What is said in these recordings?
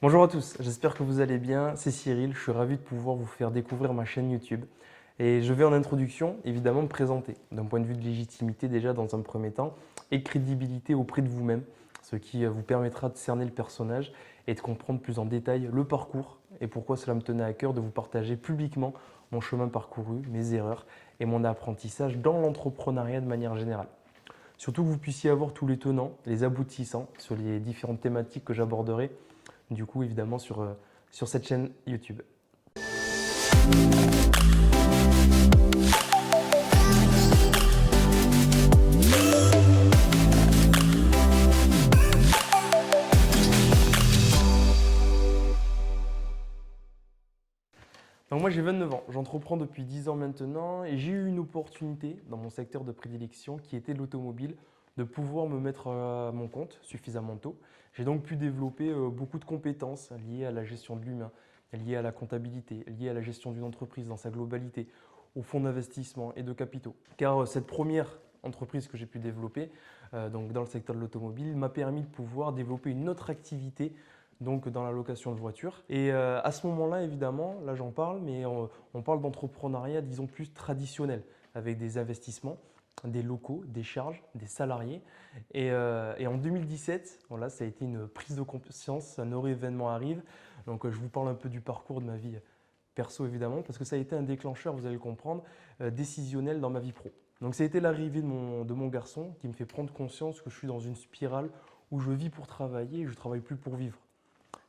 Bonjour à tous, j'espère que vous allez bien. C'est Cyril, je suis ravi de pouvoir vous faire découvrir ma chaîne YouTube. Et je vais en introduction évidemment me présenter d'un point de vue de légitimité déjà dans un premier temps et de crédibilité auprès de vous-même, ce qui vous permettra de cerner le personnage et de comprendre plus en détail le parcours et pourquoi cela me tenait à cœur de vous partager publiquement mon chemin parcouru, mes erreurs et mon apprentissage dans l'entrepreneuriat de manière générale. Surtout que vous puissiez avoir tous les tenants, les aboutissants sur les différentes thématiques que j'aborderai du coup évidemment sur cette chaîne YouTube. Donc moi j'ai 29 ans, j'entreprends depuis 10 ans maintenant et j'ai eu une opportunité dans mon secteur de prédilection qui était l'automobile de pouvoir me mettre à mon compte suffisamment tôt. J'ai donc pu développer beaucoup de compétences liées à la gestion de l'humain, liées à la comptabilité, liées à la gestion d'une entreprise dans sa globalité, aux fonds d'investissement et de capitaux. Car cette première entreprise que j'ai pu développer donc dans le secteur de l'automobile m'a permis de pouvoir développer une autre activité donc dans la location de voitures. Et à ce moment-là, évidemment, là j'en parle, mais on parle d'entrepreneuriat, disons, plus traditionnel, avec des investissements, des locaux, des charges, des salariés. Et en 2017, voilà, ça a été une prise de conscience, un heureux événement arrive. Donc je vous parle un peu du parcours de ma vie perso, évidemment, parce que ça a été un déclencheur, vous allez le comprendre, décisionnel dans ma vie pro. Donc ça a été l'arrivée de mon garçon qui me fait prendre conscience que je suis dans une spirale où je vis pour travailler et je ne travaille plus pour vivre.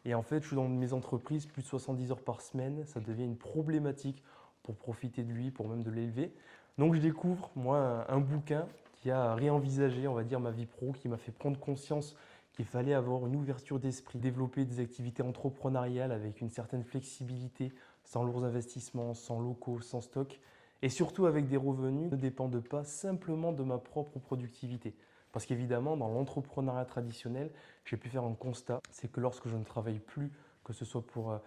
Et en fait, je suis dans mes entreprises, plus de 70 heures par semaine. Ça devient une problématique pour profiter de lui, pour même de l'élever. Donc, je découvre, moi, un bouquin qui a réenvisagé, on va dire, ma vie pro, qui m'a fait prendre conscience qu'il fallait avoir une ouverture d'esprit, développer des activités entrepreneuriales avec une certaine flexibilité, sans lourds investissements, sans locaux, sans stock, et surtout avec des revenus qui ne dépendent pas simplement de ma propre productivité. Parce qu'évidemment, dans l'entrepreneuriat traditionnel, j'ai pu faire un constat, c'est que lorsque je ne travaille plus, que ce soit pour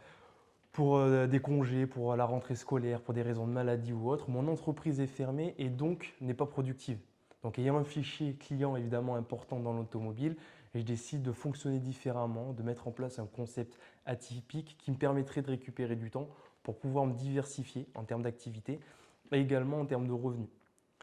des congés, pour la rentrée scolaire, pour des raisons de maladie ou autre, mon entreprise est fermée et donc n'est pas productive. Donc ayant un fichier client évidemment important dans l'automobile, je décide de fonctionner différemment, de mettre en place un concept atypique qui me permettrait de récupérer du temps pour pouvoir me diversifier en termes d'activité et également en termes de revenus.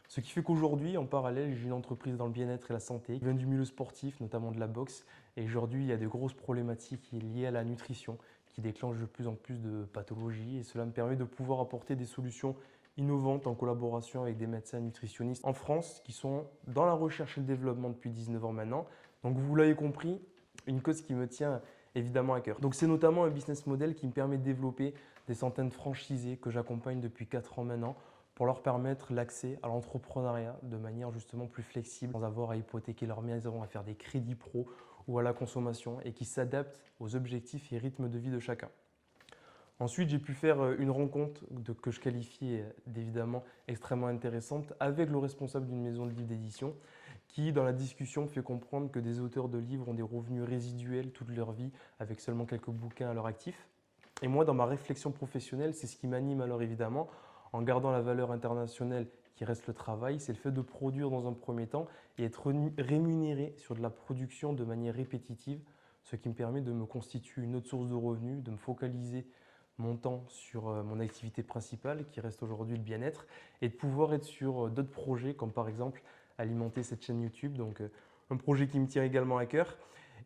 Ce qui fait qu'aujourd'hui, en parallèle, j'ai une entreprise dans le bien-être et la santé qui vient du milieu sportif, notamment de la boxe. Et aujourd'hui, il y a de grosses problématiques liées à la nutrition qui déclenchent de plus en plus de pathologies. Et cela me permet de pouvoir apporter des solutions innovantes en collaboration avec des médecins nutritionnistes en France qui sont dans la recherche et le développement depuis 19 ans maintenant. Donc vous l'avez compris, une cause qui me tient évidemment à cœur. Donc c'est notamment un business model qui me permet de développer des centaines de franchisés que j'accompagne depuis 4 ans maintenant pour leur permettre l'accès à l'entrepreneuriat de manière justement plus flexible, sans avoir à hypothéquer leur maison, à faire des crédits pro ou à la consommation et qui s'adaptent aux objectifs et rythmes de vie de chacun. Ensuite, j'ai pu faire une rencontre que je qualifie d'évidemment extrêmement intéressante avec le responsable d'une maison de livres d'édition qui, dans la discussion, me fait comprendre que des auteurs de livres ont des revenus résiduels toute leur vie avec seulement quelques bouquins à leur actif. Et moi, dans ma réflexion professionnelle, c'est ce qui m'anime alors évidemment, en gardant la valeur internationale qui reste le travail, c'est le fait de produire dans un premier temps et être rémunéré sur de la production de manière répétitive, ce qui me permet de me constituer une autre source de revenus, de me focaliser mon temps sur mon activité principale qui reste aujourd'hui le bien-être et de pouvoir être sur d'autres projets comme par exemple alimenter cette chaîne YouTube, donc un projet qui me tient également à cœur.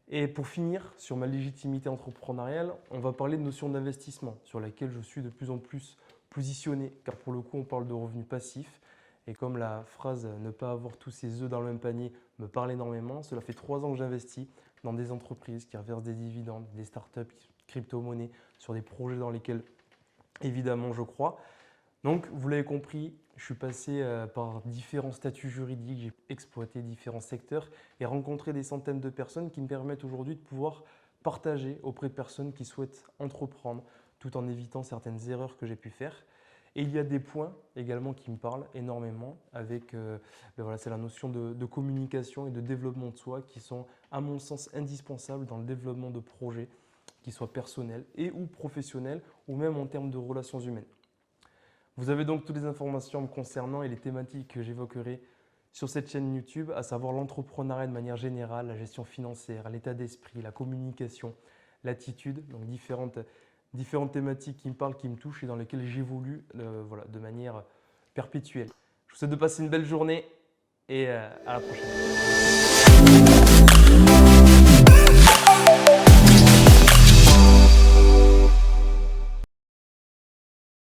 Et pour finir sur ma légitimité entrepreneuriale, on va parler de notion d'investissement sur laquelle je suis de plus en plus positionné car pour le coup on parle de revenus passifs et comme la phrase ne pas avoir tous ses œufs dans le même panier me parle énormément, cela fait 3 ans que j'investis dans des entreprises qui reversent des dividendes, des startups, crypto-monnaies, sur des projets dans lesquels évidemment je crois. Donc, vous l'avez compris, je suis passé par différents statuts juridiques, j'ai exploité différents secteurs et rencontré des centaines de personnes qui me permettent aujourd'hui de pouvoir partager auprès de personnes qui souhaitent entreprendre tout en évitant certaines erreurs que j'ai pu faire. Et il y a des points également qui me parlent énormément avec, voilà, c'est la notion de communication et de développement de soi qui sont à mon sens indispensables dans le développement de projets qui soient personnels et ou professionnels ou même en termes de relations humaines. Vous avez donc toutes les informations me concernant et les thématiques que j'évoquerai sur cette chaîne YouTube, à savoir l'entrepreneuriat de manière générale, la gestion financière, l'état d'esprit, la communication, l'attitude, donc différentes thématiques qui me parlent, qui me touchent et dans lesquelles j'évolue voilà, de manière perpétuelle. Je vous souhaite de passer une belle journée et à la prochaine.